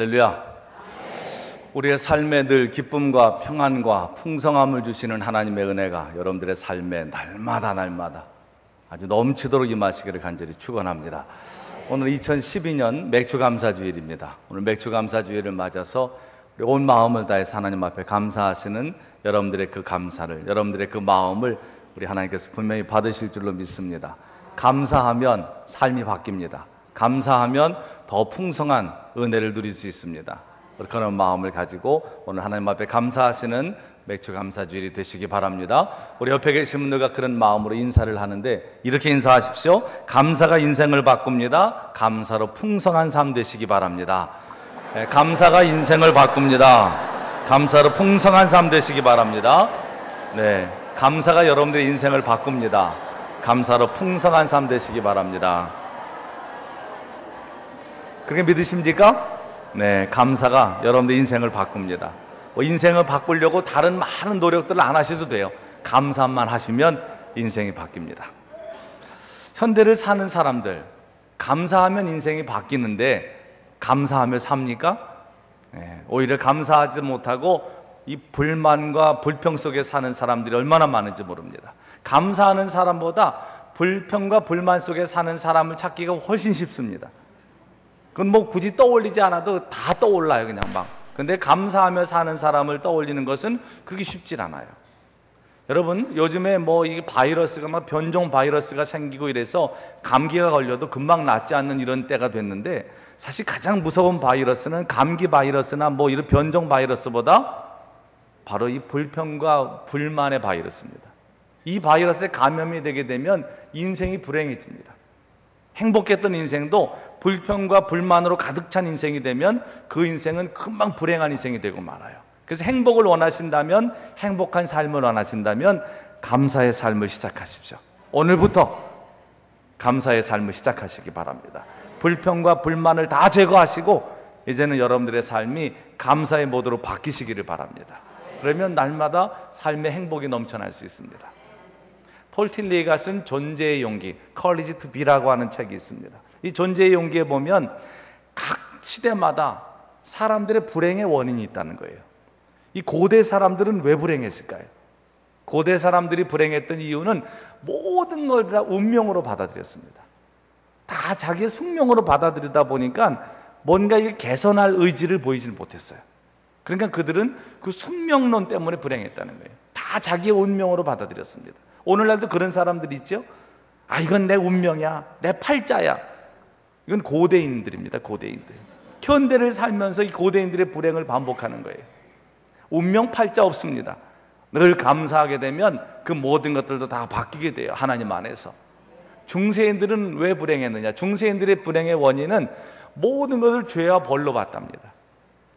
할렐루야. 우리의 삶에 늘 기쁨과 평안과 풍성함을 주시는 하나님의 은혜가 여러분들의 삶에 날마다 아주 넘치도록 임하시기를 간절히 축원합니다. 오늘 2012년 맥주감사주일입니다. 오늘 맥주감사주일을 맞아서 우리 온 마음을 다해서 하나님 앞에 감사하시는 여러분들의 그 감사를, 여러분들의 그 마음을 우리 하나님께서 분명히 받으실 줄로 믿습니다. 감사하면 삶이 바뀝니다. 감사하면 더 풍성한 은혜를 누릴 수 있습니다. 그런 마음을 가지고 오늘 하나님 앞에 감사하시는 맥주 감사주일이 되시기 바랍니다. 우리 옆에 계신 분들과 그런 마음으로 인사를 하는데 이렇게 인사하십시오. 감사가 인생을 바꿉니다. 감사로 풍성한 삶 되시기 바랍니다. 네, 감사가 인생을 바꿉니다. 감사로 풍성한 삶 되시기 바랍니다. 네, 감사가 여러분들의 인생을 바꿉니다. 감사로 풍성한 삶 되시기 바랍니다. 그렇게 믿으십니까? 네, 감사가 여러분들 인생을 바꿉니다. 인생을 바꾸려고 다른 많은 노력들을 안 하셔도 돼요. 감사만 하시면 인생이 바뀝니다. 현대를 사는 사람들, 감사하면 인생이 바뀌는데 감사하며 삽니까? 네, 오히려 감사하지 못하고 이 불만과 불평 속에 사는 사람들이 얼마나 많은지 모릅니다. 감사하는 사람보다 불평과 불만 속에 사는 사람을 찾기가 훨씬 쉽습니다. 그건 뭐 굳이 떠올리지 않아도 다 떠올라요, 그냥 막. 근데 감사하며 사는 사람을 떠올리는 것은 그렇게 쉽질 않아요. 여러분, 요즘에 뭐 이 바이러스가 막 변종 바이러스가 생기고 이래서 감기가 걸려도 금방 낫지 않는 이런 때가 됐는데 사실 가장 무서운 바이러스는 감기 바이러스나 뭐 이런 변종 바이러스보다 바로 이 불평과 불만의 바이러스입니다. 이 바이러스에 감염이 되게 되면 인생이 불행해집니다. 행복했던 인생도 불평과 불만으로 가득 찬 인생이 되면 그 인생은 금방 불행한 인생이 되고 말아요. 그래서 행복을 원하신다면, 행복한 삶을 원하신다면 감사의 삶을 시작하십시오. 오늘부터 감사의 삶을 시작하시기 바랍니다. 불평과 불만을 다 제거하시고 이제는 여러분들의 삶이 감사의 모드로 바뀌시기를 바랍니다. 그러면 날마다 삶의 행복이 넘쳐날 수 있습니다. 폴 틸리가 쓴 존재의 용기, Courage to Be라고 하는 책이 있습니다. 이 존재의 용기에 보면 각 시대마다 사람들의 불행의 원인이 있다는 거예요. 이 고대 사람들은 왜 불행했을까요? 고대 사람들이 불행했던 이유는 모든 걸 다 운명으로 받아들였습니다. 다 자기의 숙명으로 받아들이다 보니까 뭔가 이게 개선할 의지를 보이지는 못했어요. 그러니까 그들은 그 숙명론 때문에 불행했다는 거예요. 다 자기의 운명으로 받아들였습니다. 오늘날도 그런 사람들이 있죠. 아, 이건 내 운명이야, 내 팔자야. 이건 고대인들입니다. 고대인들. 현대를 살면서 이 고대인들의 불행을 반복하는 거예요. 운명 팔자 없습니다. 늘 감사하게 되면 그 모든 것들도 다 바뀌게 돼요. 하나님 안에서. 중세인들은 왜 불행했느냐? 중세인들의 불행의 원인은 모든 것을 죄와 벌로 봤답니다.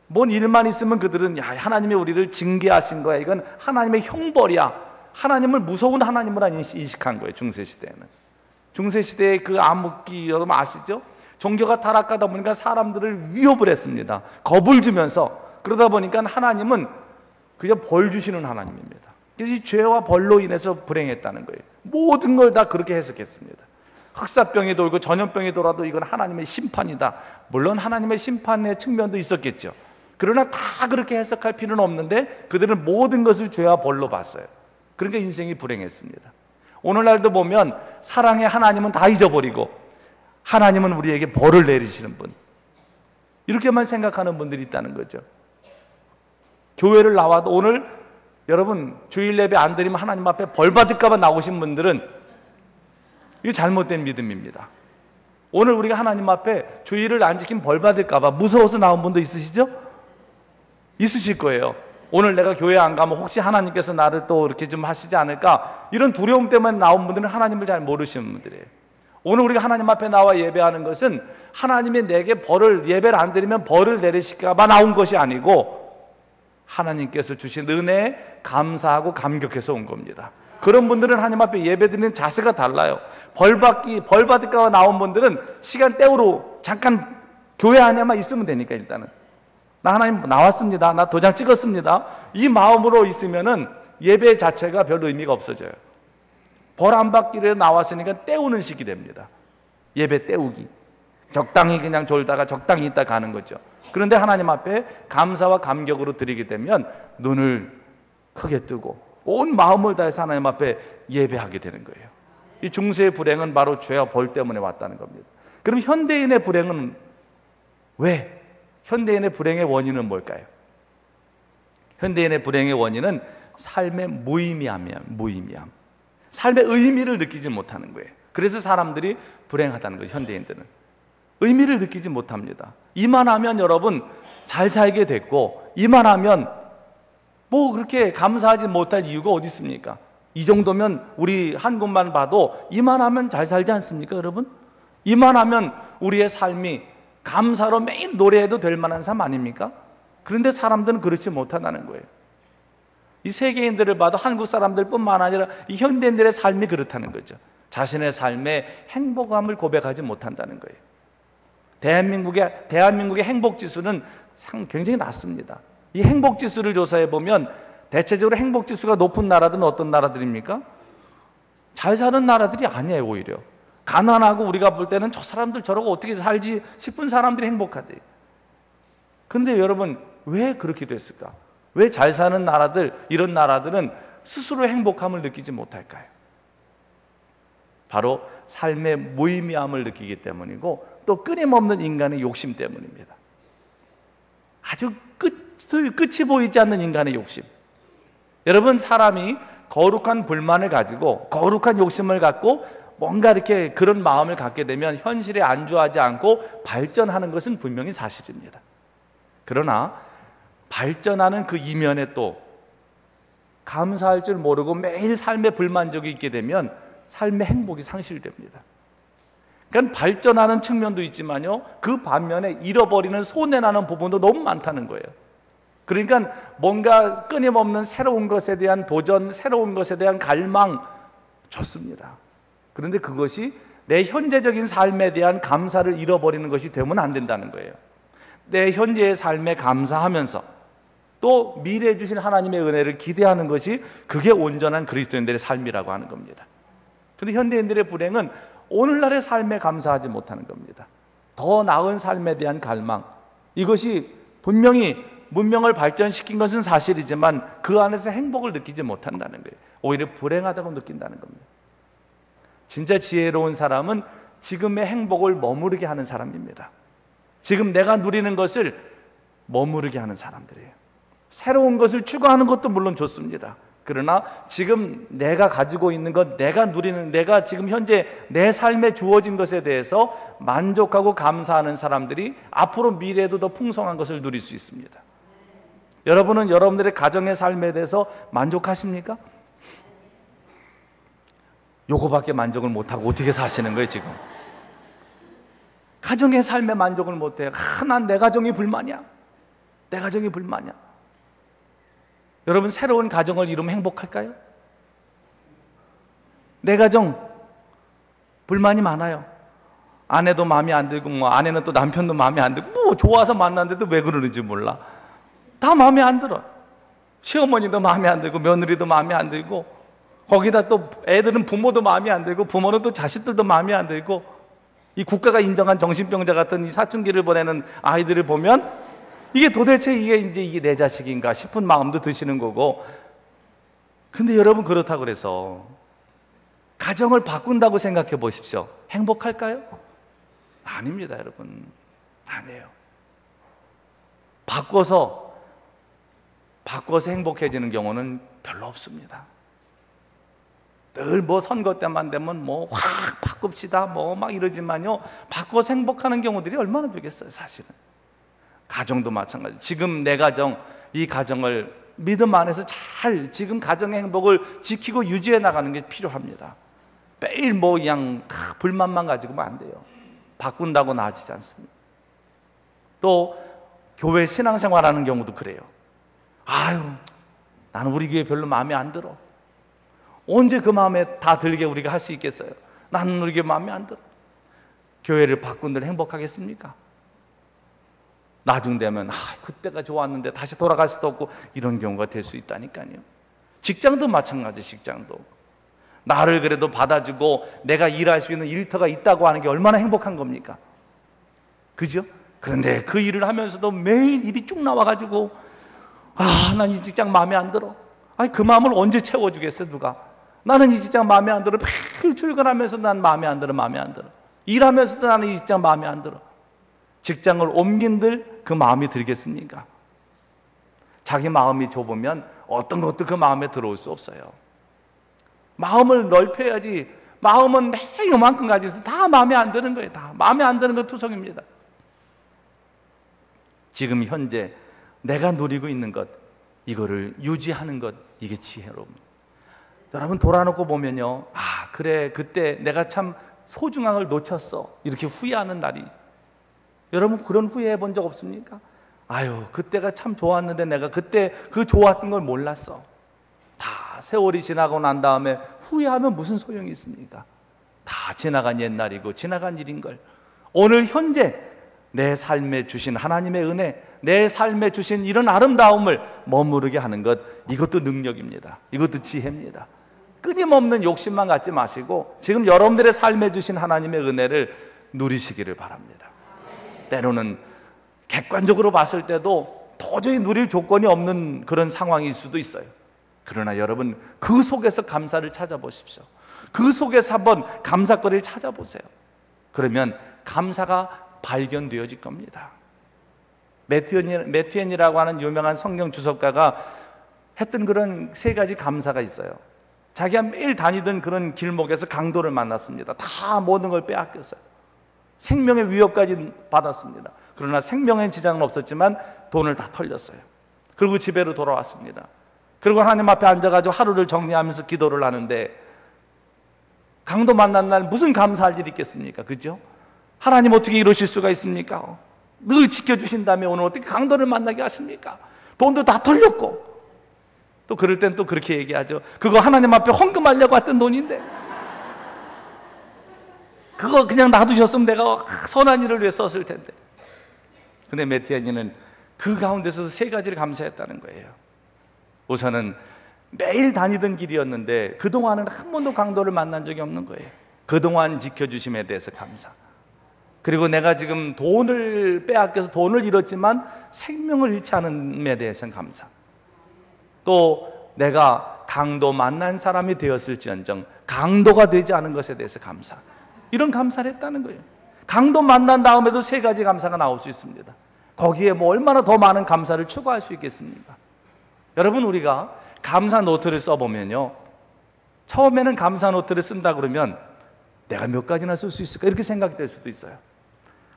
뭔 일만 있으면 그들은 야, 하나님이 우리를 징계하신 거야. 이건 하나님의 형벌이야. 하나님을 무서운 하나님으로 인식한 거예요. 중세시대에는. 중세시대의 그 암흑기 여러분 아시죠? 종교가 타락하다 보니까 사람들을 위협을 했습니다. 겁을 주면서. 그러다 보니까 하나님은 그냥 벌 주시는 하나님입니다. 그래서 이 죄와 벌로 인해서 불행했다는 거예요. 모든 걸 다 그렇게 해석했습니다. 흑사병이 돌고 전염병이 돌아도 이건 하나님의 심판이다. 물론 하나님의 심판의 측면도 있었겠죠. 그러나 다 그렇게 해석할 필요는 없는데 그들은 모든 것을 죄와 벌로 봤어요. 그러니까 인생이 불행했습니다. 오늘날도 보면 사랑의 하나님은 다 잊어버리고 하나님은 우리에게 벌을 내리시는 분, 이렇게만 생각하는 분들이 있다는 거죠. 교회를 나와도 오늘 여러분 주일 예배 안 드리면 하나님 앞에 벌 받을까 봐 나오신 분들은 이게 잘못된 믿음입니다. 오늘 우리가 하나님 앞에 주일을 안 지키면 벌 받을까 봐 무서워서 나온 분도 있으시죠? 있으실 거예요. 오늘 내가 교회 안 가면 혹시 하나님께서 나를 또 이렇게 좀 하시지 않을까, 이런 두려움 때문에 나온 분들은 하나님을 잘 모르시는 분들이에요. 오늘 우리가 하나님 앞에 나와 예배하는 것은 하나님이 내게 벌을, 예배를 안 드리면 벌을 내리실까 봐 나온 것이 아니고 하나님께서 주신 은혜에 감사하고 감격해서 온 겁니다. 그런 분들은 하나님 앞에 예배 드리는 자세가 달라요. 벌 받을까 봐 나온 분들은 시간 때우러 잠깐 교회 안에만 있으면 되니까 일단은 나 하나님 나왔습니다. 나 도장 찍었습니다. 이 마음으로 있으면은 예배 자체가 별로 의미가 없어져요. 벌 안 받기로 나왔으니까 때우는 식이 됩니다. 예배 때우기. 적당히 그냥 졸다가 적당히 있다 가는 거죠. 그런데 하나님 앞에 감사와 감격으로 드리게 되면 눈을 크게 뜨고 온 마음을 다해서 하나님 앞에 예배하게 되는 거예요. 이 중세의 불행은 바로 죄와 벌 때문에 왔다는 겁니다. 그럼 현대인의 불행은 왜? 현대인의 불행의 원인은 뭘까요? 현대인의 불행의 원인은 삶의 무의미함. 삶의 의미를 느끼지 못하는 거예요. 그래서 사람들이 불행하다는 거예요. 현대인들은 의미를 느끼지 못합니다. 이만하면 여러분 잘 살게 됐고, 이만하면 뭐 그렇게 감사하지 못할 이유가 어디 있습니까? 이 정도면 우리 한국만 봐도 이만하면 잘 살지 않습니까, 여러분? 이만하면 우리의 삶이 감사로 매일 노래해도 될 만한 삶 아닙니까? 그런데 사람들은 그렇지 못하다는 거예요. 이 세계인들을 봐도 한국 사람들뿐만 아니라 이 현대인들의 삶이 그렇다는 거죠. 자신의 삶에 행복함을 고백하지 못한다는 거예요. 대한민국의 행복지수는 굉장히 낮습니다. 이 행복지수를 조사해 보면 대체적으로 행복지수가 높은 나라들은 어떤 나라들입니까? 잘 사는 나라들이 아니에요. 오히려 가난하고 우리가 볼 때는 저 사람들 저러고 어떻게 살지 싶은 사람들이 행복하대요. 그런데 여러분 왜 그렇게 됐을까? 왜 잘 사는 나라들, 이런 나라들은 스스로 행복함을 느끼지 못할까요? 바로 삶의 무의미함을 느끼기 때문이고, 또 끊임없는 인간의 욕심 때문입니다. 아주 끝이 보이지 않는 인간의 욕심. 여러분, 사람이 거룩한 불만을 가지고 거룩한 욕심을 갖고 뭔가 이렇게 그런 마음을 갖게 되면 현실에 안주하지 않고 발전하는 것은 분명히 사실입니다. 그러나 발전하는 그 이면에 또 감사할 줄 모르고 매일 삶에 불만족이 있게 되면 삶의 행복이 상실됩니다. 그러니까 발전하는 측면도 있지만요, 그 반면에 잃어버리는 손해나는 부분도 너무 많다는 거예요. 그러니까 뭔가 끊임없는 새로운 것에 대한 도전, 새로운 것에 대한 갈망 좋습니다. 그런데 그것이 내 현재적인 삶에 대한 감사를 잃어버리는 것이 되면 안 된다는 거예요. 내 현재의 삶에 감사하면서 또 미래에 주신 하나님의 은혜를 기대하는 것이, 그게 온전한 그리스도인들의 삶이라고 하는 겁니다. 그런데 현대인들의 불행은 오늘날의 삶에 감사하지 못하는 겁니다. 더 나은 삶에 대한 갈망, 이것이 분명히 문명을 발전시킨 것은 사실이지만 그 안에서 행복을 느끼지 못한다는 거예요. 오히려 불행하다고 느낀다는 겁니다. 진짜 지혜로운 사람은 지금의 행복을 머무르게 하는 사람입니다. 지금 내가 누리는 것을 머무르게 하는 사람들이에요. 새로운 것을 추구하는 것도 물론 좋습니다. 그러나 지금 내가 가지고 있는 것, 내가 누리는, 내가 지금 현재 내 삶에 주어진 것에 대해서 만족하고 감사하는 사람들이 앞으로 미래에도 더 풍성한 것을 누릴 수 있습니다. 여러분은 여러분들의 가정의 삶에 대해서 만족하십니까? 요거밖에 만족을 못하고 어떻게 사시는 거예요 지금? 가정의 삶에 만족을 못해요. 난 내 가정이 불만이야. 내 가정이 불만이야. 여러분, 새로운 가정을 이루면 행복할까요? 내 가정 불만이 많아요. 아내도 마음에 안 들고, 아내는 또 남편도 마음에 안 들고, 좋아서 만났는데도 왜 그러는지 몰라. 다 마음에 안 들어. 시어머니도 마음에 안 들고, 며느리도 마음에 안 들고, 거기다 또 애들은 부모도 마음에 안 들고, 부모는 또 자식들도 마음에 안 들고, 이 국가가 인정한 정신병자 같은 이 사춘기를 보내는 아이들을 보면 이게 도대체 이게 내 자식인가 싶은 마음도 드시는 거고. 근데 여러분, 그렇다고 그래서 가정을 바꾼다고 생각해 보십시오. 행복할까요? 아닙니다, 여러분. 아니에요. 바꿔서 행복해지는 경우는 별로 없습니다. 늘 선거 때만 되면 확 바꿉시다 막 이러지만요, 바꿔서 행복하는 경우들이 얼마나 되겠어요. 사실은 가정도 마찬가지. 지금 내 가정, 이 가정을 믿음 안에서 잘 지금 가정의 행복을 지키고 유지해 나가는 게 필요합니다. 매일 그냥 불만만 가지고는 안 돼요. 바꾼다고 나아지지 않습니다. 또 교회 신앙생활하는 경우도 그래요. 나는 우리 교회 별로 마음에 안 들어. 언제 그 마음에 다 들게 우리가 할 수 있겠어요? 나는 우리 교회 마음에 안 들어. 교회를 바꾼들 행복하겠습니까? 나중 되면 그때가 좋았는데 다시 돌아갈 수도 없고, 이런 경우가 될 수 있다니까요. 직장도 마찬가지. 직장도 나를 그래도 받아주고 내가 일할 수 있는 일터가 있다고 하는 게 얼마나 행복한 겁니까? 그죠? 그런데 그 일을 하면서도 매일 입이 쭉 나와가지고 난 이 직장 마음에 안 들어. 아니 그 마음을 언제 채워주겠어 누가? 나는 이 직장 마음에 안 들어. 매일 출근하면서 난 마음에 안 들어. 일하면서도 나는 이 직장 마음에 안 들어. 직장을 옮긴들 그 마음이 들겠습니까? 자기 마음이 좁으면 어떤 것도 그 마음에 들어올 수 없어요. 마음을 넓혀야지. 마음은 매일 요만큼 가지서 다 마음에 안 드는 거예요. 다 마음에 안 드는 거 투성입니다. 지금 현재 내가 누리고 있는 것, 이거를 유지하는 것, 이게 지혜로움. 여러분 돌아놓고 보면요, 그래 그때 내가 참 소중한 걸 놓쳤어, 이렇게 후회하는 날이, 여러분 그런 후회해 본 적 없습니까? 그때가 참 좋았는데 내가 그때 그 좋았던 걸 몰랐어. 다 세월이 지나고 난 다음에 후회하면 무슨 소용이 있습니까? 다 지나간 옛날이고 지나간 일인걸. 오늘 현재 내 삶에 주신 하나님의 은혜, 내 삶에 주신 이런 아름다움을 머무르게 하는 것, 이것도 능력입니다. 이것도 지혜입니다. 끊임없는 욕심만 갖지 마시고 지금 여러분들의 삶에 주신 하나님의 은혜를 누리시기를 바랍니다. 때로는 객관적으로 봤을 때도 도저히 누릴 조건이 없는 그런 상황일 수도 있어요. 그러나 여러분 그 속에서 감사를 찾아보십시오. 그 속에서 한번 감사거리를 찾아보세요. 그러면 감사가 발견되어질 겁니다. 매튜엔이라고 하는 유명한 성경 주석가가 했던 그런 3가지 감사가 있어요. 자기가 매일 다니던 그런 길목에서 강도를 만났습니다. 다 모든 걸 빼앗겼어요. 생명의 위협까지 받았습니다. 그러나 생명에 지장은 없었지만 돈을 다 털렸어요. 그리고 집에로 돌아왔습니다. 그리고 하나님 앞에 앉아가지고 하루를 정리하면서 기도를 하는데, 강도 만난 날 무슨 감사할 일이 있겠습니까? 그죠? 하나님 어떻게 이러실 수가 있습니까? 늘 지켜주신다며 오늘 어떻게 강도를 만나게 하십니까? 돈도 다 털렸고. 또 그럴 땐 또 그렇게 얘기하죠. 그거 하나님 앞에 헌금하려고 했던 돈인데 그거 그냥 놔두셨으면 내가 선한 일을 위해 썼을 텐데. 근데 매튜엔이는 그 가운데서 3가지를 감사했다는 거예요. 우선은 매일 다니던 길이었는데 그동안은 한 번도 강도를 만난 적이 없는 거예요. 그동안 지켜주심에 대해서 감사. 그리고 내가 지금 돈을 빼앗겨서 돈을 잃었지만 생명을 잃지 않음에 대해서는 감사. 또 내가 강도 만난 사람이 되었을지언정 강도가 되지 않은 것에 대해서 감사. 이런 감사를 했다는 거예요. 강도 만난 다음에도 3가지 감사가 나올 수 있습니다. 거기에 뭐 얼마나 더 많은 감사를 추가할 수 있겠습니까? 여러분 우리가 감사 노트를 써보면요, 처음에는 감사 노트를 쓴다 그러면 내가 몇 가지나 쓸 수 있을까 이렇게 생각이 될 수도 있어요.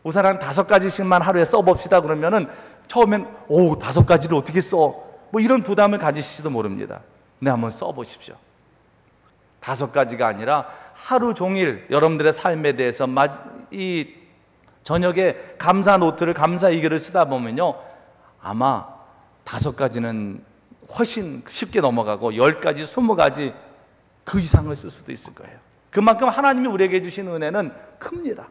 우선 한 5가지씩만 하루에 써봅시다 그러면은 처음엔 5가지를 어떻게 써? 뭐 이런 부담을 가지실지도 모릅니다. 근데 한번 써보십시오. 5가지가 아니라 하루 종일 여러분들의 삶에 대해서 이 저녁에 감사 노트를, 감사 일기를 쓰다 보면요, 아마 5가지는 훨씬 쉽게 넘어가고 10가지, 20가지 그 이상을 쓸 수도 있을 거예요. 그만큼 하나님이 우리에게 주신 은혜는 큽니다.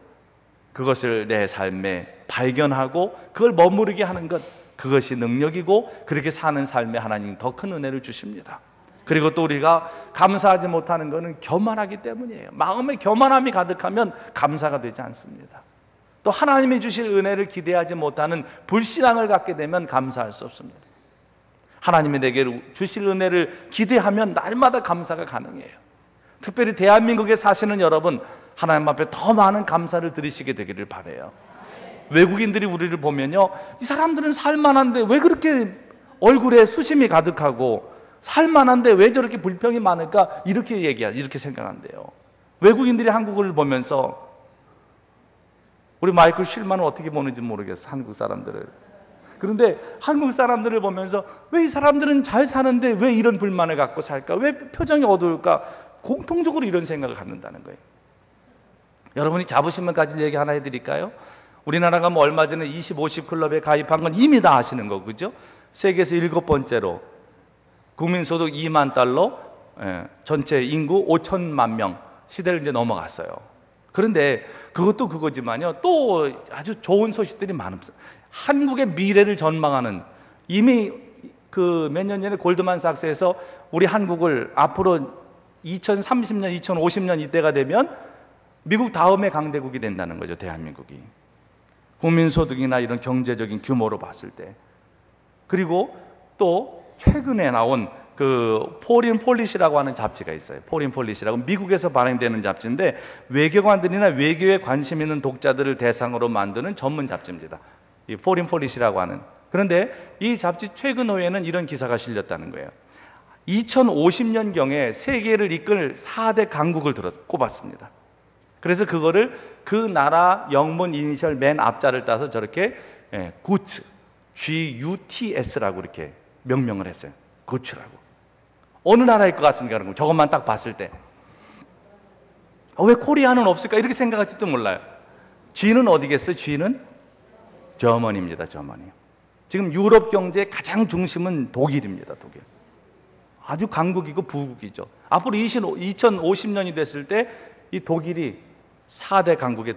그것을 내 삶에 발견하고 그걸 머무르게 하는 것, 그것이 능력이고 그렇게 사는 삶에 하나님이 더 큰 은혜를 주십니다. 그리고 또 우리가 감사하지 못하는 것은 교만하기 때문이에요. 마음에 교만함이 가득하면 감사가 되지 않습니다. 또 하나님이 주실 은혜를 기대하지 못하는 불신앙을 갖게 되면 감사할 수 없습니다. 하나님이 내게 주실 은혜를 기대하면 날마다 감사가 가능해요. 특별히 대한민국에 사시는 여러분, 하나님 앞에 더 많은 감사를 드리시게 되기를 바라요. 외국인들이 우리를 보면요, 이 사람들은 살만한데 왜 그렇게 얼굴에 수심이 가득하고 살만한데 왜 저렇게 불평이 많을까, 이렇게 생각한대요. 외국인들이 한국을 보면서 우리 마이클 쉴만은 어떻게 보는지 모르겠어, 한국 사람들을. 그런데 한국 사람들을 보면서 왜 이 사람들은 잘 사는데 왜 이런 불만을 갖고 살까, 왜 표정이 어두울까, 공통적으로 이런 생각을 갖는다는 거예요. 여러분이 자부심을 가질 얘기 하나 해드릴까요? 우리나라가 뭐 얼마 전에 20-50 클럽에 가입한 건 이미 다 아시는 거고, 그죠? 세계에서 7번째로 국민소득 2만 달러, 전체 인구 5천만 명 시대를 이제 넘어갔어요. 그런데 그것도 그거지만요, 또 아주 좋은 소식들이 많습니다. 한국의 미래를 전망하는, 이미 그 몇 년 전에 골드만삭스에서 우리 한국을 앞으로 2030년, 2050년 이때가 되면 미국 다음에 강대국이 된다는 거죠, 대한민국이. 국민소득이나 이런 경제적인 규모로 봤을 때. 그리고 또 최근에 나온 그 포린 폴리시라고 하는 잡지가 있어요. 포린 폴리시라고 미국에서 발행되는 잡지인데 외교관들이나 외교에 관심 있는 독자들을 대상으로 만드는 전문 잡지입니다. 이 포린 폴리시라고 하는. 그런데 이 잡지 최근호에는 이런 기사가 실렸다는 거예요. 2050년경에 세계를 이끌 4대 강국을 꼽았습니다. 그래서 그거를 그 나라 영문 이니셜 맨 앞자를 따서 저렇게 구츠, GUTS라고 이렇게 명명을 했어요. 구츠라고. 어느 나라일 것 같습니까? 여러분? 저것만 딱 봤을 때. 왜 코리아는 없을까? 이렇게 생각할지도 몰라요. G는 어디겠어요? G는 저머니입니다. 저머니. 지금 유럽 경제의 가장 중심은 독일입니다. 독일. 아주 강국이고 부국이죠. 앞으로 2050년이 됐을 때 이 독일이 4대 강국에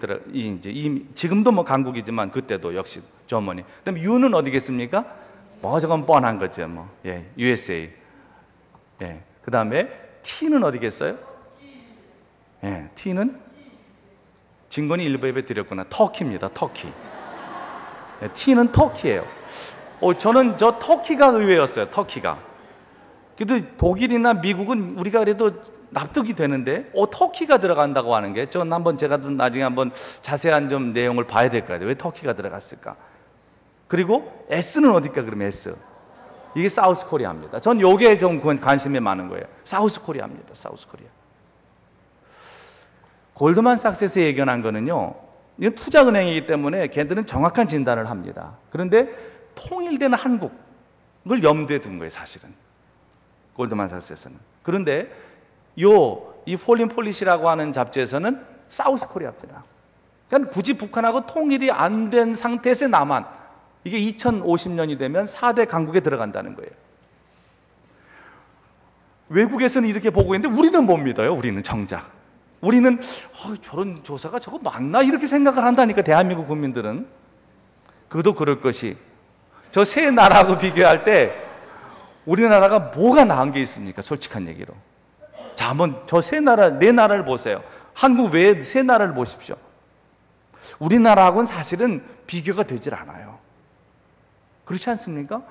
지금도 뭐 강국이지만 그때도 역시 저머니. 그다음에 U는 어디겠습니까? 뭐 저건 뻔한 거죠. 뭐. 예, USA. 예. 그다음에 T는 어디겠어요? 예, T는 진건이 일부 예배 드렸구나. 터키입니다. 터키. 예, T는 터키예요. 저는 저 터키가 의외였어요. 터키가. 그래도 독일이나 미국은 우리가 그래도 납득이 되는데 터키가 들어간다고 하는 게 전 한번 제가 나중에 한번 자세한 좀 내용을 봐야 될 것 같아요. 왜 터키가 들어갔을까? 그리고 S는 어딜까? 그러면 S. 이게 사우스 코리아입니다. 전 요게 좀 관심이 많은 거예요. 사우스 코리아입니다. 사우스 코리아. 골드만삭스에서 예견한 거는요. 이건 투자은행이기 때문에 걔들은 정확한 진단을 합니다. 그런데 통일되는 한국을 염두에 둔 거예요, 사실은. 골드만삭스에서는. 그런데 이 폴린 폴리시라고 하는 잡지에서는 사우스 코리아입니다. 그러니까 굳이 북한하고 통일이 안 된 상태에서 남한, 이게 2050년이 되면 4대 강국에 들어간다는 거예요. 외국에서는 이렇게 보고 있는데 우리는 못 믿어요. 우리는 정작. 우리는 저런 조사가 저거 맞나? 이렇게 생각을 한다니까, 대한민국 국민들은. 그도 그럴 것이, 저 세 나라하고 비교할 때 우리나라가 뭐가 나은 게 있습니까? 솔직한 얘기로. 자, 한번 저 네 나라를 보세요. 한국 외에 세 나라를 보십시오. 우리나라하고는 사실은 비교가 되질 않아요. 그렇지 않습니까?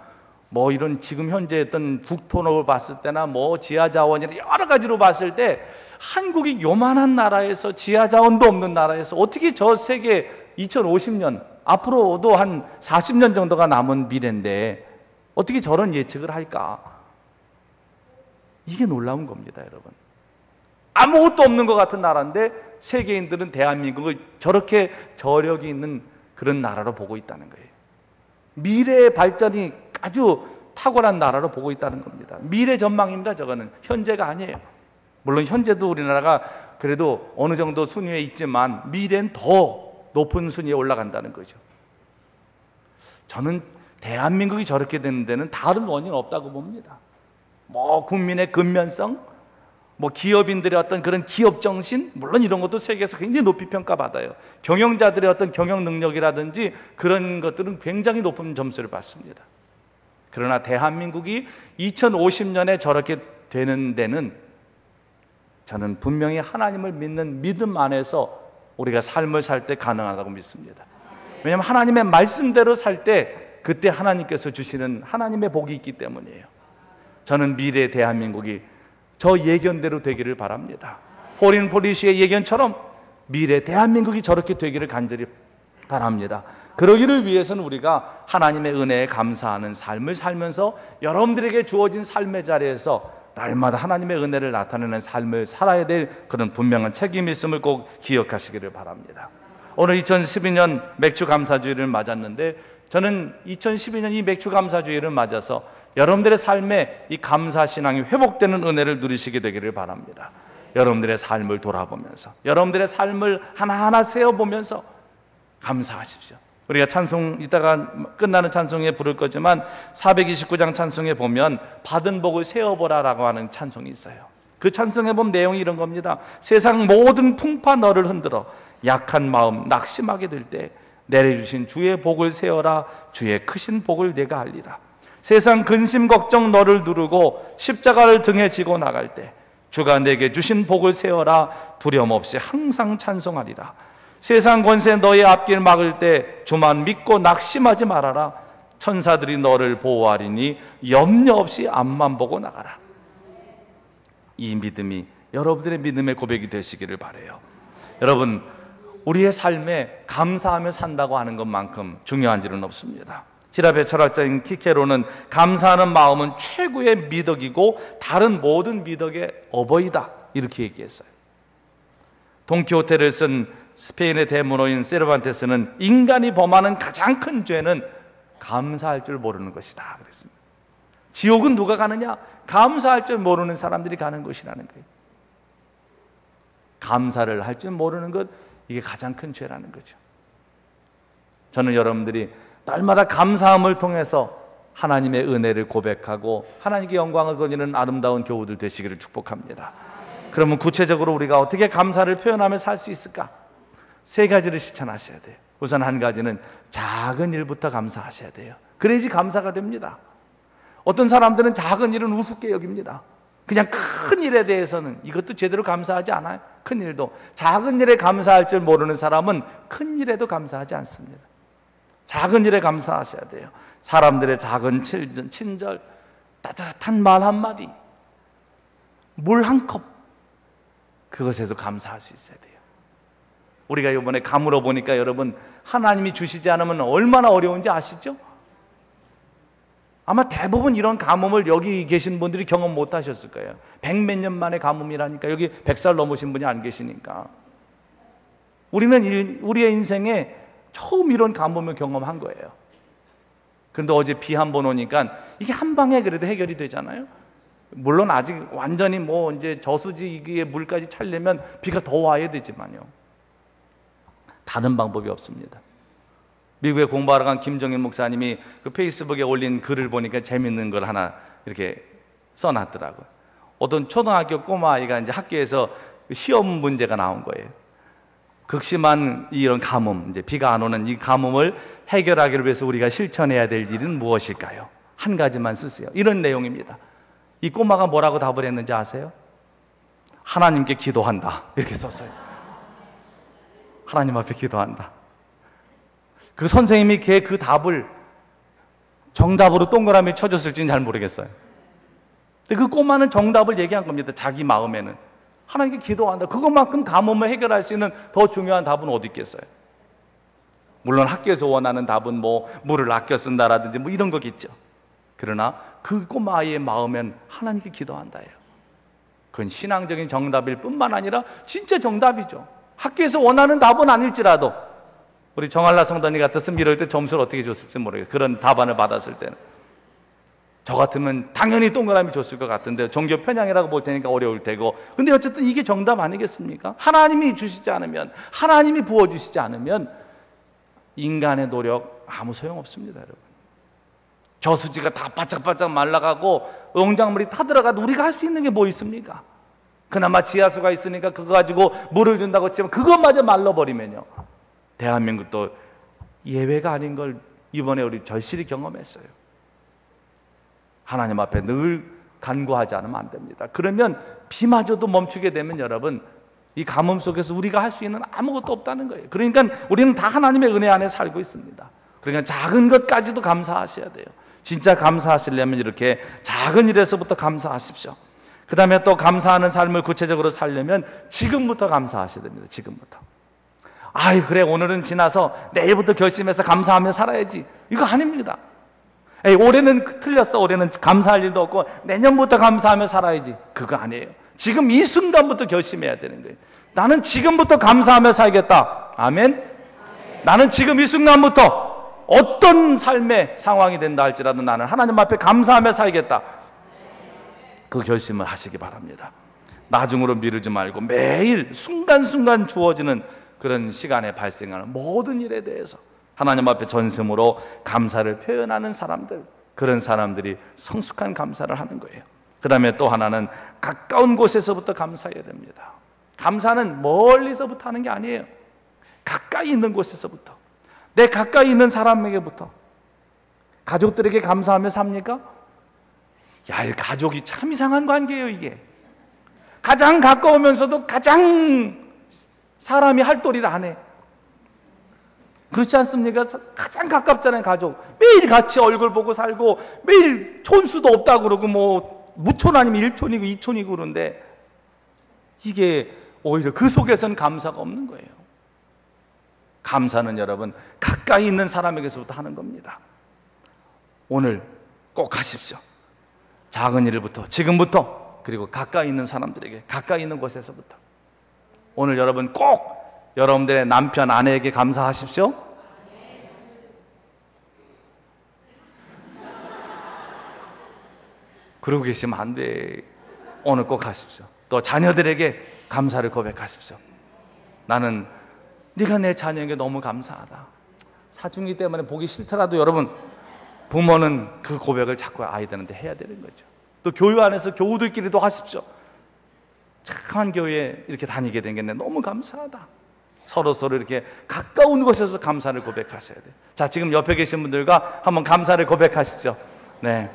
뭐 이런 지금 현재 어떤 국토를 봤을 때나 뭐 지하자원이나 여러 가지로 봤을 때 한국이 요만한 나라에서, 지하자원도 없는 나라에서 어떻게 저 세계 2050년, 앞으로도 한 40년 정도가 남은 미래인데 어떻게 저런 예측을 할까? 이게 놀라운 겁니다, 여러분. 아무것도 없는 것 같은 나라인데 세계인들은 대한민국을 저렇게 저력이 있는 그런 나라로 보고 있다는 거예요. 미래의 발전이 아주 탁월한 나라로 보고 있다는 겁니다. 미래 전망입니다. 저거는 현재가 아니에요. 물론 현재도 우리나라가 그래도 어느 정도 순위에 있지만 미래는 더 높은 순위에 올라간다는 거죠. 저는 대한민국이 저렇게 되는 데는 다른 원인 없다고 봅니다. 뭐 국민의 근면성, 뭐 기업인들의 어떤 그런 기업 정신, 물론 이런 것도 세계에서 굉장히 높이 평가받아요. 경영자들의 어떤 경영 능력이라든지 그런 것들은 굉장히 높은 점수를 받습니다. 그러나 대한민국이 2050년에 저렇게 되는 데는 저는 분명히 하나님을 믿는 믿음 안에서 우리가 삶을 살 때 가능하다고 믿습니다. 왜냐하면 하나님의 말씀대로 살 때 그때 하나님께서 주시는 하나님의 복이 있기 때문이에요. 저는 미래의 대한민국이 저 예견대로 되기를 바랍니다. 포린 폴리시의 예견처럼 미래 대한민국이 저렇게 되기를 간절히 바랍니다. 그러기를 위해서는 우리가 하나님의 은혜에 감사하는 삶을 살면서 여러분들에게 주어진 삶의 자리에서 날마다 하나님의 은혜를 나타내는 삶을 살아야 될 그런 분명한 책임이 있음을 꼭 기억하시기를 바랍니다. 오늘 2012년 맥주 감사주의를 맞았는데 저는 2012년 이 맥주 감사주의를 맞아서 여러분들의 삶에 이 감사신앙이 회복되는 은혜를 누리시게 되기를 바랍니다. 여러분들의 삶을 돌아보면서, 여러분들의 삶을 하나하나 세어보면서 감사하십시오. 우리가 찬송 이따가 끝나는 찬송에 부를 거지만 429장 찬송에 보면 받은 복을 세어보라라고 하는 찬송이 있어요. 그 찬송에 보면 내용이 이런 겁니다. 세상 모든 풍파 너를 흔들어 약한 마음 낙심하게 될 때 내려주신 주의 복을 세어라. 주의 크신 복을 내가 알리라. 세상 근심 걱정 너를 누르고 십자가를 등에 지고 나갈 때 주가 내게 주신 복을 세어라. 두려움 없이 항상 찬송하리라. 세상 권세 너의 앞길 막을 때 주만 믿고 낙심하지 말아라. 천사들이 너를 보호하리니 염려 없이 앞만 보고 나가라. 이 믿음이 여러분들의 믿음의 고백이 되시기를 바라요. 여러분, 우리의 삶에 감사하며 산다고 하는 것만큼 중요한 일은 없습니다. 히랍의 철학자인 키케로는 감사하는 마음은 최고의 미덕이고 다른 모든 미덕의 어버이다, 이렇게 얘기했어요. 돈키호테를 쓴 스페인의 대문호인 세르반테스는 인간이 범하는 가장 큰 죄는 감사할 줄 모르는 것이다 그랬습니다. 지옥은 누가 가느냐? 감사할 줄 모르는 사람들이 가는 것이라는 거예요. 감사를 할 줄 모르는 것, 이게 가장 큰 죄라는 거죠. 저는 여러분들이 날마다 감사함을 통해서 하나님의 은혜를 고백하고 하나님께 영광을 돌리는 아름다운 교우들 되시기를 축복합니다. 그러면 구체적으로 우리가 어떻게 감사를 표현하며 살 수 있을까? 세 가지를 실천하셔야 돼요. 우선 한 가지는 작은 일부터 감사하셔야 돼요. 그래야지 감사가 됩니다. 어떤 사람들은 작은 일은 우습게 여깁니다. 그냥 큰 일에 대해서는 이것도 제대로 감사하지 않아요. 큰 일도. 작은 일에 감사할 줄 모르는 사람은 큰 일에도 감사하지 않습니다. 작은 일에 감사하셔야 돼요. 사람들의 작은 친절, 따뜻한 말 한마디, 물 한 컵, 그것에서 감사할 수 있어야 돼요. 우리가 이번에 감으로 보니까 여러분, 하나님이 주시지 않으면 얼마나 어려운지 아시죠? 아마 대부분 이런 가뭄을 여기 계신 분들이 경험 못 하셨을 거예요. 100몇 년 만에 가뭄이라니까. 여기 100살 넘으신 분이 안 계시니까. 우리는 우리의 인생에 처음 이런 가뭄을 경험한 거예요. 그런데 어제 비 한 번 오니까 이게 한 방에 그래도 해결이 되잖아요. 물론 아직 완전히 뭐 이제 저수지 이게 물까지 차려면 비가 더 와야 되지만요. 다른 방법이 없습니다. 미국에 공부하러 간 김정인 목사님이 그 페이스북에 올린 글을 보니까 재밌는 걸 하나 이렇게 써놨더라고요. 어떤 초등학교 꼬마아이가 이제 학교에서 시험 문제가 나온 거예요. 극심한 이런 가뭄, 이제 비가 안 오는 이 가뭄을 해결하기 위해서 우리가 실천해야 될 일은 무엇일까요? 한 가지만 쓰세요. 이런 내용입니다. 이 꼬마가 뭐라고 답을 했는지 아세요? 하나님께 기도한다, 이렇게 썼어요. 하나님 앞에 기도한다. 그 선생님이 걔 그 답을 정답으로 동그라미 쳐줬을지는 잘 모르겠어요. 근데 그 꼬마는 정답을 얘기한 겁니다. 자기 마음에는 하나님께 기도한다. 그것만큼 가뭄을 해결할 수 있는 더 중요한 답은 어디 있겠어요? 물론 학교에서 원하는 답은 뭐 물을 아껴 쓴다라든지 뭐 이런 거겠죠. 그러나 그 꼬마 아이의 마음엔 하나님께 기도한다예요. 그건 신앙적인 정답일 뿐만 아니라 진짜 정답이죠. 학교에서 원하는 답은 아닐지라도 우리 정한라 성도님 같았으면 이럴 때 점수를 어떻게 줬을지 모르겠어요. 그런 답안을 받았을 때는. 저 같으면 당연히 동그라미 줬을 것 같은데 종교 편향이라고 볼 테니까 어려울 테고. 근데 어쨌든 이게 정답 아니겠습니까? 하나님이 주시지 않으면, 하나님이 부어주시지 않으면 인간의 노력 아무 소용없습니다, 여러분. 저수지가 다 바짝바짝 말라가고 농작물이 타들어가도 우리가 할 수 있는 게 뭐 있습니까? 그나마 지하수가 있으니까 그거 가지고 물을 준다고 치면 그것마저 말라버리면요, 대한민국도 예외가 아닌 걸 이번에 우리 절실히 경험했어요. 하나님 앞에 늘 간구하지 않으면 안 됩니다. 그러면 비마저도 멈추게 되면 여러분, 이 가뭄 속에서 우리가 할 수 있는 아무것도 없다는 거예요. 그러니까 우리는 다 하나님의 은혜 안에 살고 있습니다. 그러니까 작은 것까지도 감사하셔야 돼요. 진짜 감사하시려면 이렇게 작은 일에서부터 감사하십시오. 그 다음에 또 감사하는 삶을 구체적으로 살려면 지금부터 감사하셔야 됩니다. 지금부터. 아이 그래, 오늘은 지나서 내일부터 결심해서 감사하며 살아야지, 이거 아닙니다. 에이, 올해는 틀렸어, 올해는 감사할 일도 없고 내년부터 감사하며 살아야지, 그거 아니에요. 지금 이 순간부터 결심해야 되는 거예요. 나는 지금부터 감사하며 살겠다. 아멘. 나는 지금 이 순간부터 어떤 삶의 상황이 된다 할지라도 나는 하나님 앞에 감사하며 살겠다. 그 결심을 하시기 바랍니다. 나중으로 미루지 말고 매일 순간순간 주어지는 그런 시간에 발생하는 모든 일에 대해서 하나님 앞에 전심으로 감사를 표현하는 사람들, 그런 사람들이 성숙한 감사를 하는 거예요. 그 다음에 또 하나는 가까운 곳에서부터 감사해야 됩니다. 감사는 멀리서부터 하는 게 아니에요. 가까이 있는 곳에서부터, 내 가까이 있는 사람에게부터. 가족들에게 감사하며 삽니까? 야, 이 가족이 참 이상한 관계예요. 이게 가장 가까우면서도 가장 사람이 할 도리를 안 해. 그렇지 않습니까? 가장 가깝잖아요, 가족. 매일 같이 얼굴 보고 살고 매일 촌수도 없다고 그러고 뭐 무촌 아니면 1촌이고 2촌이고 그런데 이게 오히려 그 속에서는 감사가 없는 거예요. 감사는 여러분 가까이 있는 사람에게서부터 하는 겁니다. 오늘 꼭 하십시오. 작은 일부터 지금부터, 그리고 가까이 있는 사람들에게, 가까이 있는 곳에서부터. 오늘 여러분 꼭 여러분들의 남편, 아내에게 감사하십시오. 그러고 계시면 안 돼. 오늘 꼭 하십시오. 또 자녀들에게 감사를 고백하십시오. 나는 네가 내 자녀에게 너무 감사하다. 사춘기 때문에 보기 싫더라도 여러분, 부모는 그 고백을 자꾸 아이들한테 해야 되는 거죠. 또 교회 안에서 교우들끼리도 하십시오. 착한 교회에 이렇게 다니게 된 게 너무 감사하다. 서로 이렇게 가까운 곳에서 감사를 고백하셔야 돼요. 자, 지금 옆에 계신 분들과 한번 감사를 고백하시죠. 네.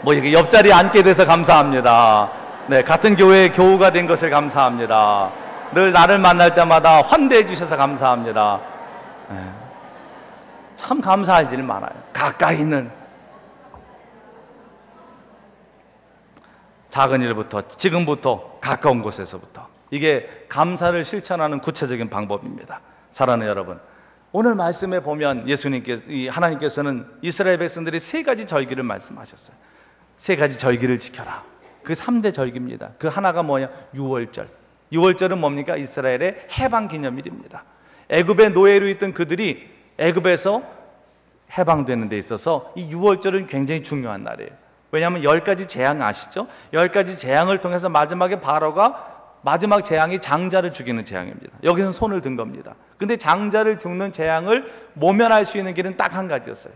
뭐 이렇게 옆자리에 앉게 돼서 감사합니다. 네, 같은 교회의 교우가 된 것을 감사합니다. 늘 나를 만날 때마다 환대해 주셔서 감사합니다. 네. 참 감사할 일 많아요. 가까이 있는 작은 일부터 지금부터 가까운 곳에서부터, 이게 감사를 실천하는 구체적인 방법입니다. 사랑하는 여러분, 오늘 말씀에 보면 하나님께서는 이스라엘 백성들이 세 가지 절기를 말씀하셨어요. 세 가지 절기를 지켜라. 그 3대 절기입니다. 그 하나가 뭐냐? 유월절. 유월절은 뭡니까? 이스라엘의 해방 기념일입니다. 애굽의 노예로 있던 그들이 애굽에서 해방되는 데 있어서 이 유월절은 굉장히 중요한 날이에요. 왜냐하면 10가지 재앙 아시죠? 10가지 재앙을 통해서 마지막에 바로가 마지막 재앙이 장자를 죽이는 재앙입니다. 여기서 손을 든 겁니다. 근데 장자를 죽는 재앙을 모면할 수 있는 길은 딱 한 가지였어요.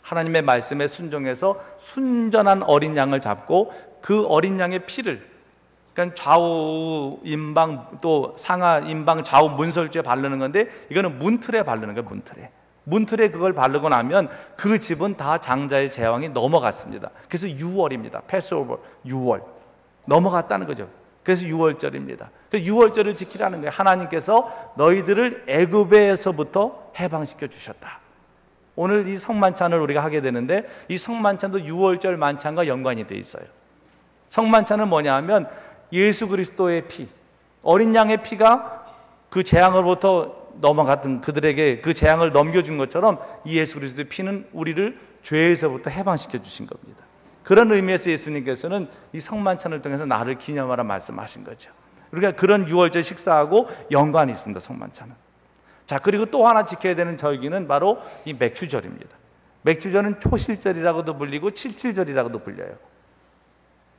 하나님의 말씀에 순종해서 순전한 어린 양을 잡고 그 어린 양의 피를, 그러니까 좌우 임방 또 상하 임방 좌우 문설주에 바르는 건데, 이거는 문틀에 바르는 거예요. 문틀에 그걸 바르고 나면 그 집은 다 장자의 재앙이 넘어갔습니다. 그래서 유월입니다. 패스오버, 유월 넘어갔다는 거죠. 그래서 유월절입니다. 그 유월절을 지키라는 거예요. 하나님께서 너희들을 애굽에서부터 해방시켜 주셨다. 오늘 이 성만찬을 우리가 하게 되는데, 이 성만찬도 유월절 만찬과 연관이 돼 있어요. 성만찬은 뭐냐 하면 예수 그리스도의 피, 어린 양의 피가 그 재앙으로부터 넘어갔던 그들에게 그 재앙을 넘겨준 것처럼 이 예수 그리스도의 피는 우리를 죄에서부터 해방시켜 주신 겁니다. 그런 의미에서 예수님께서는 이 성만찬을 통해서 나를 기념하라 말씀하신 거죠. 그러니까 그런 유월절 식사하고 연관이 있습니다. 성만찬은. 자, 그리고 또 하나 지켜야 되는 절기는 바로 이 맥주절입니다. 맥주절은 초실절이라고도 불리고 칠칠절이라고도 불려요.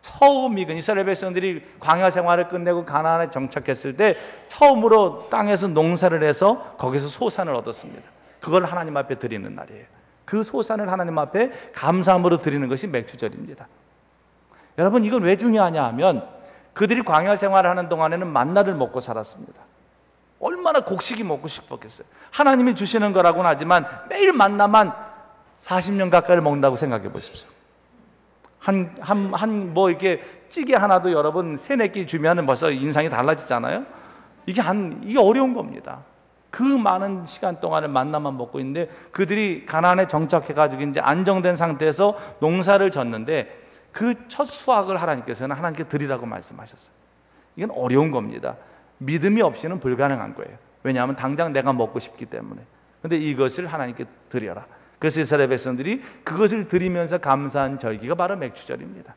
처음 익은 이스라엘 백성들이 광야 생활을 끝내고 가나안에 정착했을 때 처음으로 땅에서 농사를 해서 거기서 소산을 얻었습니다. 그걸 하나님 앞에 드리는 날이에요. 그 소산을 하나님 앞에 감사함으로 드리는 것이 맥주절입니다. 여러분, 이건 왜 중요하냐 하면 그들이 광야 생활을 하는 동안에는 만나를 먹고 살았습니다. 얼마나 곡식이 먹고 싶었겠어요. 하나님이 주시는 거라고는 하지만 매일 만나만 40년 가까이를 먹는다고 생각해 보십시오. 뭐 이렇게 찌개 하나도 여러분 3-4끼 주면 벌써 인상이 달라지잖아요. 이게 어려운 겁니다. 그 많은 시간 동안을 만나만 먹고 있는데, 그들이 가나안에 정착해가지고 이제 안정된 상태에서 농사를 졌는데 그 첫 수확을 하나님께서는 하나님께 드리라고 말씀하셨어요. 이건 어려운 겁니다. 믿음이 없이는 불가능한 거예요. 왜냐하면 당장 내가 먹고 싶기 때문에. 근데 이것을 하나님께 드려라. 그래서 이스라엘 백성들이 그것을 드리면서 감사한 절기가 바로 맥주절입니다.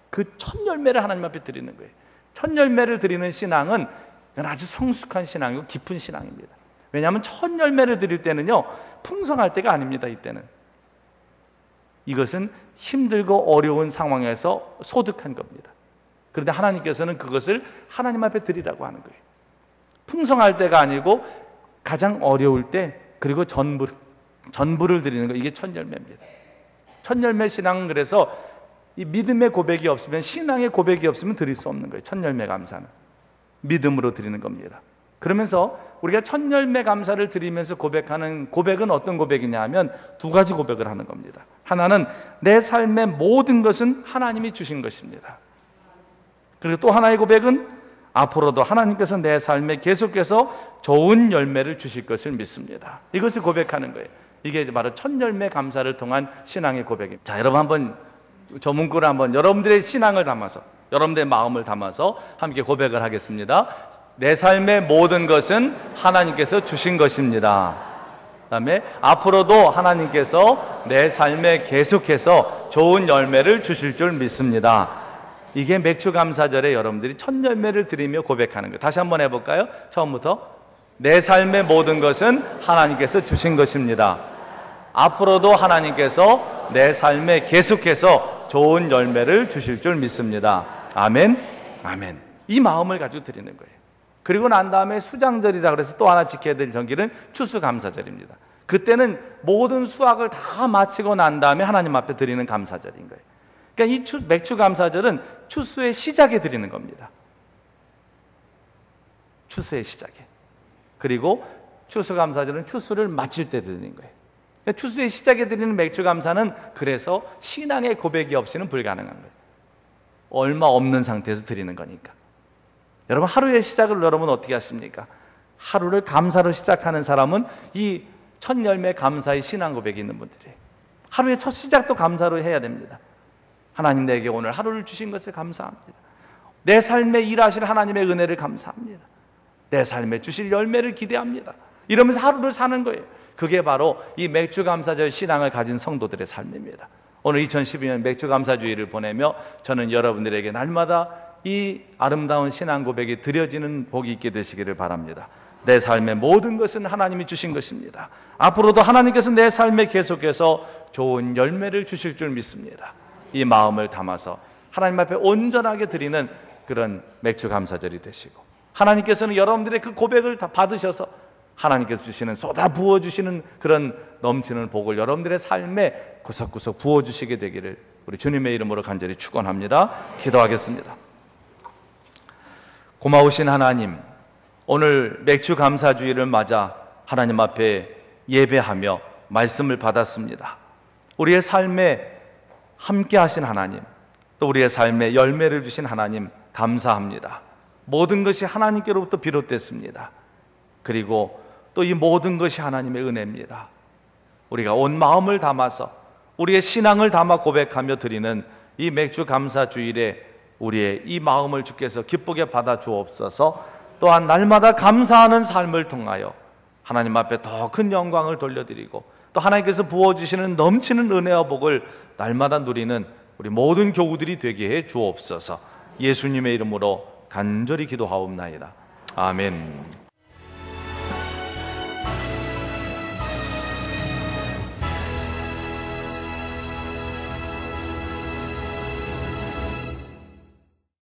그 첫 열매를 하나님 앞에 드리는 거예요. 첫 열매를 드리는 신앙은 아주 성숙한 신앙이고 깊은 신앙입니다. 왜냐하면 첫 열매를 드릴 때는요, 풍성할 때가 아닙니다. 이때는 이것은 힘들고 어려운 상황에서 소득한 겁니다. 그런데 하나님께서는 그것을 하나님 앞에 드리라고 하는 거예요. 풍성할 때가 아니고 가장 어려울 때, 그리고 전부를 드리는 거, 이게 첫 열매입니다. 첫 열매 신앙은 그래서 이 믿음의 고백이 없으면, 신앙의 고백이 없으면 드릴 수 없는 거예요. 첫 열매 감사는 믿음으로 드리는 겁니다. 그러면서 우리가 첫 열매 감사를 드리면서 고백하는 고백은 어떤 고백이냐 하면 2가지 고백을 하는 겁니다. 하나는 내 삶의 모든 것은 하나님이 주신 것입니다. 그리고 또 하나의 고백은 앞으로도 하나님께서 내 삶에 계속해서 좋은 열매를 주실 것을 믿습니다. 이것을 고백하는 거예요. 이게 바로 첫 열매 감사를 통한 신앙의 고백입니다. 자, 여러분 한번 저 문구를 한번 여러분들의 신앙을 담아서, 여러분들의 마음을 담아서 함께 고백을 하겠습니다. 내 삶의 모든 것은 하나님께서 주신 것입니다. 그다음에 앞으로도 하나님께서 내 삶에 계속해서 좋은 열매를 주실 줄 믿습니다. 이게 맥주 감사절에 여러분들이 첫 열매를 드리며 고백하는 거예요. 다시 한번 해볼까요? 처음부터. 내 삶의 모든 것은 하나님께서 주신 것입니다. 앞으로도 하나님께서 내 삶에 계속해서 좋은 열매를 주실 줄 믿습니다. 아멘, 아멘. 이 마음을 가지고 드리는 거예요. 그리고 난 다음에 수장절이라 그래서 또 하나 지켜야 될 절기는 추수감사절입니다. 그때는 모든 수확을 다 마치고 난 다음에 하나님 앞에 드리는 감사절인 거예요. 그러니까 이 맥주감사절은 추수의 시작에 드리는 겁니다. 추수의 시작에. 그리고 추수감사절은 추수를 마칠 때 드리는 거예요. 그러니까 추수의 시작에 드리는 맥주감사는 그래서 신앙의 고백이 없이는 불가능한 거예요. 얼마 없는 상태에서 드리는 거니까. 여러분, 하루의 시작을 여러분 어떻게 하십니까? 하루를 감사로 시작하는 사람은 이 첫 열매 감사의 신앙 고백이 있는 분들이에요. 하루의 첫 시작도 감사로 해야 됩니다. 하나님, 내게 오늘 하루를 주신 것을 감사합니다. 내 삶에 일하실 하나님의 은혜를 감사합니다. 내 삶에 주실 열매를 기대합니다. 이러면서 하루를 사는 거예요. 그게 바로 이 맥주감사절 신앙을 가진 성도들의 삶입니다. 오늘 2012년 맥주감사주의를 보내며 저는 여러분들에게 날마다 이 아름다운 신앙 고백이 드려지는 복이 있게 되시기를 바랍니다. 내 삶의 모든 것은 하나님이 주신 것입니다. 앞으로도 하나님께서 내 삶에 계속해서 좋은 열매를 주실 줄 믿습니다. 이 마음을 담아서 하나님 앞에 온전하게 드리는 그런 맥주감사절이 되시고, 하나님께서는 여러분들의 그 고백을 다 받으셔서 하나님께서 주시는, 쏟아 부어주시는 그런 넘치는 복을 여러분들의 삶에 구석구석 부어주시게 되기를 우리 주님의 이름으로 간절히 축원합니다. 기도하겠습니다. 고마우신 하나님, 오늘 맥주감사주의를 맞아 하나님 앞에 예배하며 말씀을 받았습니다. 우리의 삶에 함께 하신 하나님, 또 우리의 삶에 열매를 주신 하나님 감사합니다. 모든 것이 하나님께로부터 비롯됐습니다. 그리고 또 이 모든 것이 하나님의 은혜입니다. 우리가 온 마음을 담아서 우리의 신앙을 담아 고백하며 드리는 이 맥주감사주일에 우리의 이 마음을 주께서 기쁘게 받아 주옵소서. 또한 날마다 감사하는 삶을 통하여 하나님 앞에 더 큰 영광을 돌려드리고, 또 하나님께서 부어주시는 넘치는 은혜와 복을 날마다 누리는 우리 모든 교우들이 되게 해 주옵소서. 예수님의 이름으로 간절히 기도하옵나이다. 아멘.